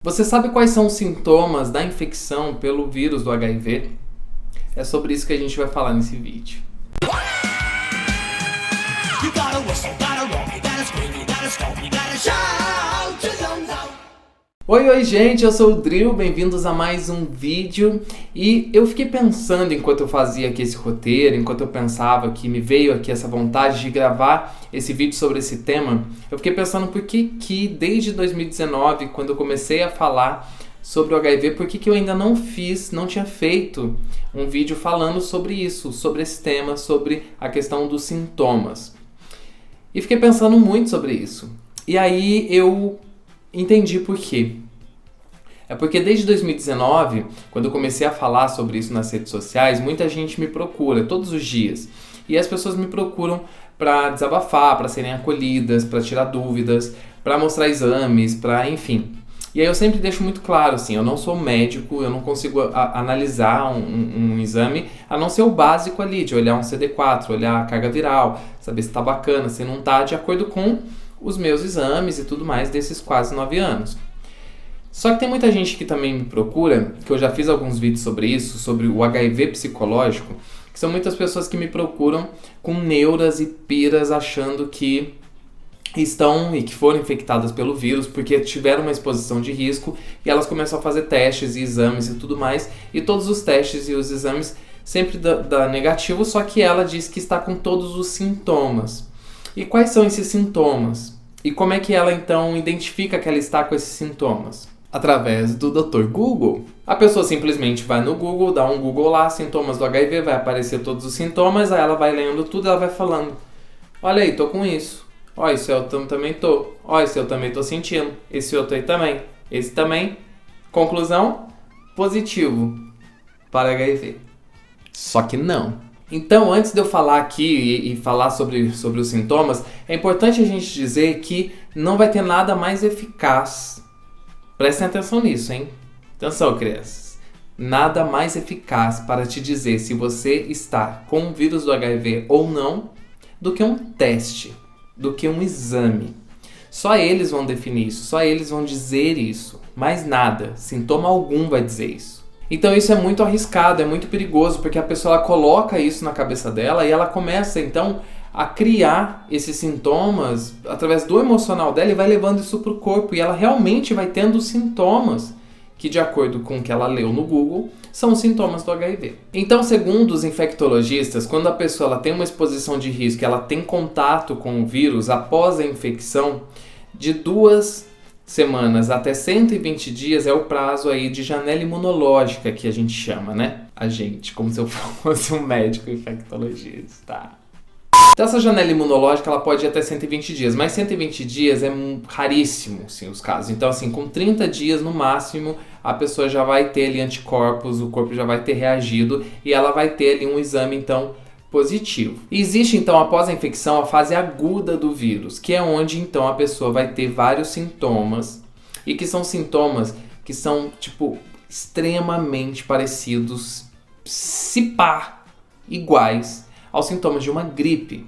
Você sabe quais são os sintomas da infecção pelo vírus do HIV? É sobre isso que a gente vai falar nesse vídeo. Oi, gente, eu sou o Drill, bem-vindos a mais um vídeo. E eu fiquei pensando enquanto eu fazia aqui esse roteiro, enquanto eu pensava que me veio aqui essa vontade de gravar esse vídeo sobre esse tema, eu fiquei pensando por que desde 2019, quando eu comecei a falar sobre o HIV, por que eu ainda não tinha feito um vídeo falando sobre isso, sobre esse tema, sobre a questão dos sintomas. E fiquei pensando muito sobre isso. E aí eu entendi por quê. É porque desde 2019, quando eu comecei a falar sobre isso nas redes sociais, muita gente me procura todos os dias. E as pessoas me procuram para desabafar, para serem acolhidas, para tirar dúvidas, para mostrar exames, enfim. E aí eu sempre deixo muito claro, assim, eu não sou médico, eu não consigo analisar um exame, a não ser o básico ali, de olhar um CD4, olhar a carga viral, saber se tá bacana, se não tá, de acordo com os meus exames e tudo mais desses quase 9 anos. Só que tem muita gente que também me procura, que eu já fiz alguns vídeos sobre isso, sobre o HIV psicológico, que são muitas pessoas que me procuram com neuras e piras achando que estão e que foram infectadas pelo vírus porque tiveram uma exposição de risco e elas começam a fazer testes e exames e tudo mais, e todos os testes e os exames sempre dá negativo, só que ela diz que está com todos os sintomas. E quais são esses sintomas? E como é que ela então identifica que ela está com esses sintomas? Através do Dr. Google. A pessoa simplesmente vai no Google, dá um Google lá, sintomas do HIV, vai aparecer todos os sintomas, aí ela vai lendo tudo, ela vai falando: olha aí, tô com isso. Ó, esse eu também tô. Ó, esse eu também tô sentindo. Esse outro aí também. Esse também. Conclusão: positivo para HIV. Só que não. Então, antes de eu falar aqui e falar sobre os sintomas, é importante a gente dizer que não vai ter nada mais eficaz. Prestem atenção nisso, hein? Atenção, crianças. Nada mais eficaz para te dizer se você está com o vírus do HIV ou não do que um teste, do que um exame. Só eles vão definir isso, só eles vão dizer isso. Mais nada, sintoma algum vai dizer isso. Então isso é muito arriscado, é muito perigoso, porque a pessoa ela coloca isso na cabeça dela e ela começa então a criar esses sintomas através do emocional dela e vai levando isso para o corpo, e ela realmente vai tendo sintomas que, de acordo com o que ela leu no Google, são os sintomas do HIV. Então, segundo os infectologistas, quando a pessoa ela tem uma exposição de risco, ela tem contato com o vírus após a infecção, de 2 semanas até 120 dias é o prazo aí de janela imunológica que a gente chama, né? A gente, como se eu fosse um médico infectologista. Então essa janela imunológica ela pode ir até 120 dias, mas 120 dias é raríssimo, sim, os casos. Então assim, com 30 dias no máximo, a pessoa já vai ter ali anticorpos, o corpo já vai ter reagido e ela vai ter ali um exame então positivo. E existe então após a infecção a fase aguda do vírus, que é onde então a pessoa vai ter vários sintomas, e que são sintomas que são tipo extremamente parecidos, se pá, iguais aos sintomas de uma gripe.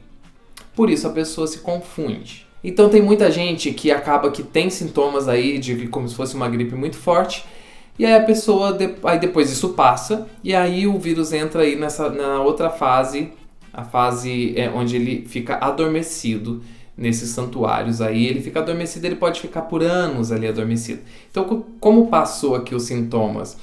Por isso a pessoa se confunde. Então tem muita gente que acaba que tem sintomas aí de como se fosse uma gripe muito forte, e aí a pessoa, aí depois isso passa, e aí o vírus entra aí na outra fase, a fase onde ele fica adormecido nesses santuários aí, ele fica adormecido, ele pode ficar por anos ali adormecido. Então como passou aqui os sintomas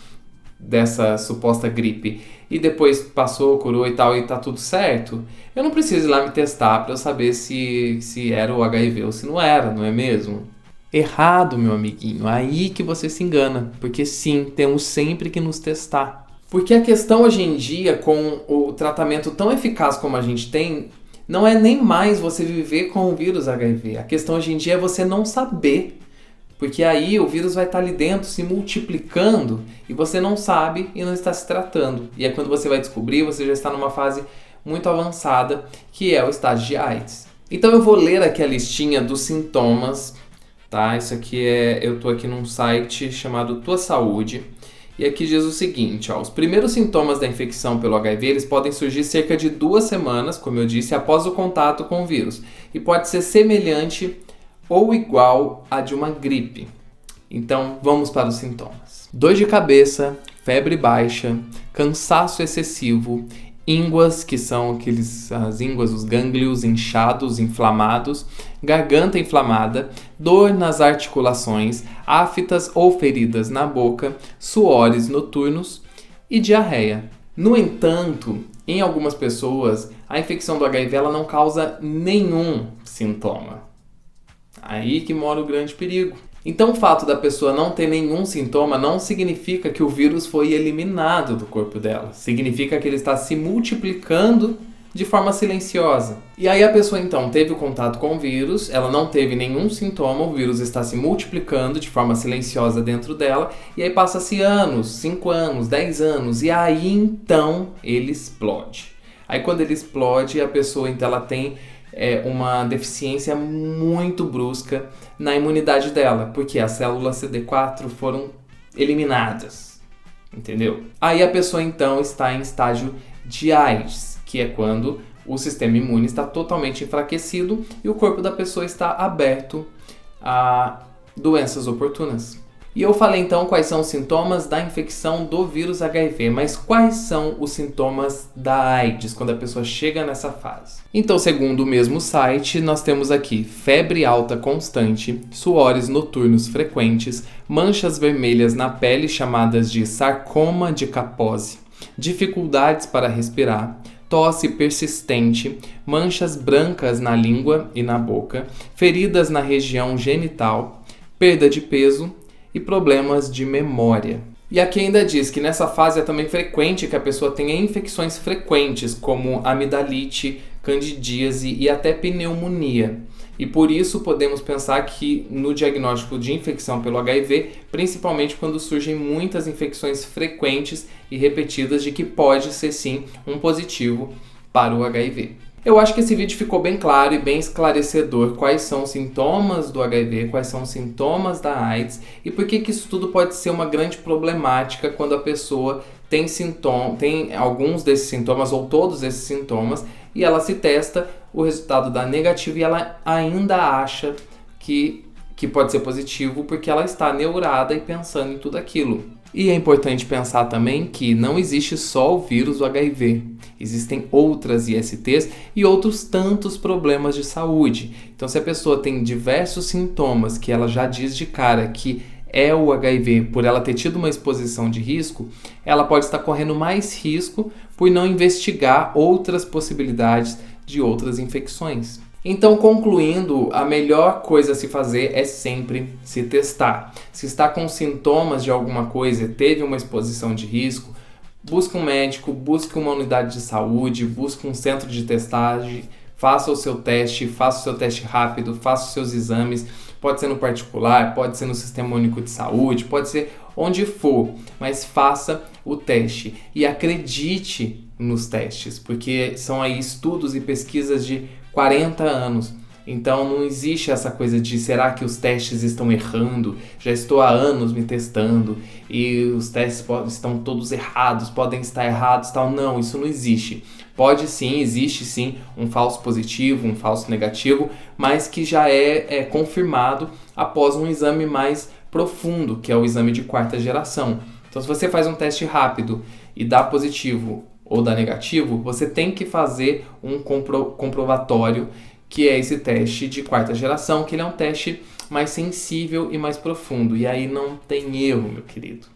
dessa suposta gripe e depois passou, curou e tal, e tá tudo certo, eu não preciso ir lá me testar para eu saber se era o HIV ou se não era, não é mesmo? Errado, meu amiguinho, aí que você se engana, porque sim, temos sempre que nos testar. Porque a questão hoje em dia, com o tratamento tão eficaz como a gente tem, não é nem mais você viver com o vírus HIV, a questão hoje em dia é você não saber. Porque aí o vírus vai estar ali dentro se multiplicando e você não sabe e não está se tratando. E é quando você vai descobrir, você já está numa fase muito avançada, que é o estágio de AIDS. Então eu vou ler aqui a listinha dos sintomas, tá? Isso aqui eu estou aqui num site chamado Tua Saúde. E aqui diz o seguinte, ó: os primeiros sintomas da infecção pelo HIV, eles podem surgir cerca de 2 semanas, como eu disse, após o contato com o vírus. E pode ser semelhante ou igual à de uma gripe. Então, vamos para os sintomas. Dor de cabeça, febre baixa, cansaço excessivo, ínguas, que são as ínguas, os gânglios inchados, inflamados, garganta inflamada, dor nas articulações, aftas ou feridas na boca, suores noturnos e diarreia. No entanto, em algumas pessoas, a infecção do HIV ela não causa nenhum sintoma. Aí que mora o grande perigo. Então, o fato da pessoa não ter nenhum sintoma não significa que o vírus foi eliminado do corpo dela. Significa que ele está se multiplicando de forma silenciosa. E aí a pessoa, então, teve o contato com o vírus, ela não teve nenhum sintoma, o vírus está se multiplicando de forma silenciosa dentro dela, e aí passa-se anos, 5 anos, 10 anos, e aí, então, ele explode. Aí, quando ele explode, a pessoa, então, ela tem uma deficiência muito brusca na imunidade dela, porque as células CD4 foram eliminadas, entendeu? Aí a pessoa então está em estágio de AIDS, que é quando o sistema imune está totalmente enfraquecido e o corpo da pessoa está aberto a doenças oportunas. E eu falei então quais são os sintomas da infecção do vírus HIV, mas quais são os sintomas da AIDS quando a pessoa chega nessa fase? Então, segundo o mesmo site, nós temos aqui febre alta constante, suores noturnos frequentes, manchas vermelhas na pele chamadas de sarcoma de Kaposi, dificuldades para respirar, tosse persistente, manchas brancas na língua e na boca, feridas na região genital, perda de peso e problemas de memória. E aqui ainda diz que nessa fase é também frequente que a pessoa tenha infecções frequentes, como amidalite, candidíase e até pneumonia. E por isso podemos pensar que no diagnóstico de infecção pelo HIV, principalmente quando surgem muitas infecções frequentes e repetidas, de que pode ser sim um positivo para o HIV. Eu acho que esse vídeo ficou bem claro e bem esclarecedor quais são os sintomas do HIV, quais são os sintomas da AIDS e por que isso tudo pode ser uma grande problemática quando a pessoa tem alguns desses sintomas ou todos esses sintomas e ela se testa, o resultado dá negativo e ela ainda acha que pode ser positivo porque ela está neurada e pensando em tudo aquilo. E é importante pensar também que não existe só o vírus do HIV. Existem outras ISTs e outros tantos problemas de saúde. Então, se a pessoa tem diversos sintomas que ela já diz de cara que é o HIV por ela ter tido uma exposição de risco, ela pode estar correndo mais risco por não investigar outras possibilidades de outras infecções. Então, concluindo, a melhor coisa a se fazer é sempre se testar. Se está com sintomas de alguma coisa, teve uma exposição de risco, busque um médico, busque uma unidade de saúde, busque um centro de testagem, faça o seu teste rápido, faça os seus exames. Pode ser no particular, pode ser no Sistema Único de Saúde, pode ser onde for, mas faça o teste e acredite nos testes, porque são aí estudos e pesquisas de 40 anos. Então não existe essa coisa de será que os testes estão errando? Já estou há anos me testando e os testes estão todos errados, podem estar errados, tal. Não, isso não existe. Pode sim, existe sim um falso positivo, um falso negativo, mas que já é confirmado após um exame mais profundo, que é o exame de 4ª geração. Então se você faz um teste rápido e dá positivo ou dá negativo, você tem que fazer um comprovatório, que é esse teste de 4ª geração, que ele é um teste mais sensível e mais profundo. E aí não tem erro, meu querido.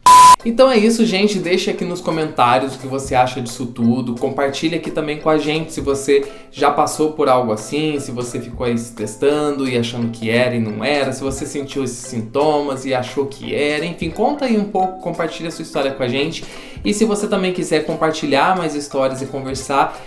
Então é isso, gente. Deixa aqui nos comentários o que você acha disso tudo. Compartilha aqui também com a gente se você já passou por algo assim, se você ficou aí se testando e achando que era e não era, se você sentiu esses sintomas e achou que era. Enfim, conta aí um pouco, compartilha a sua história com a gente. E se você também quiser compartilhar mais histórias e conversar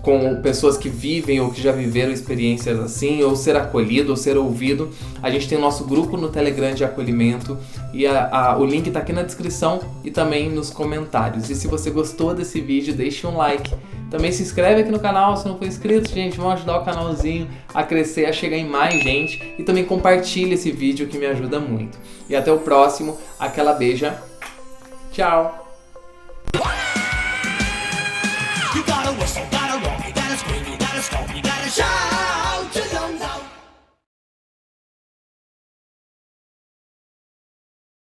com pessoas que vivem ou que já viveram experiências assim, ou ser acolhido, ou ser ouvido, a gente tem o nosso grupo no Telegram de acolhimento e o link tá aqui na descrição e também nos comentários. E se você gostou desse vídeo, deixe um like. Também se inscreve aqui no canal se não for inscrito, gente. Vamos ajudar o canalzinho a crescer, a chegar em mais gente. E também compartilhe esse vídeo que me ajuda muito. E até o próximo. Aquela beija. Tchau!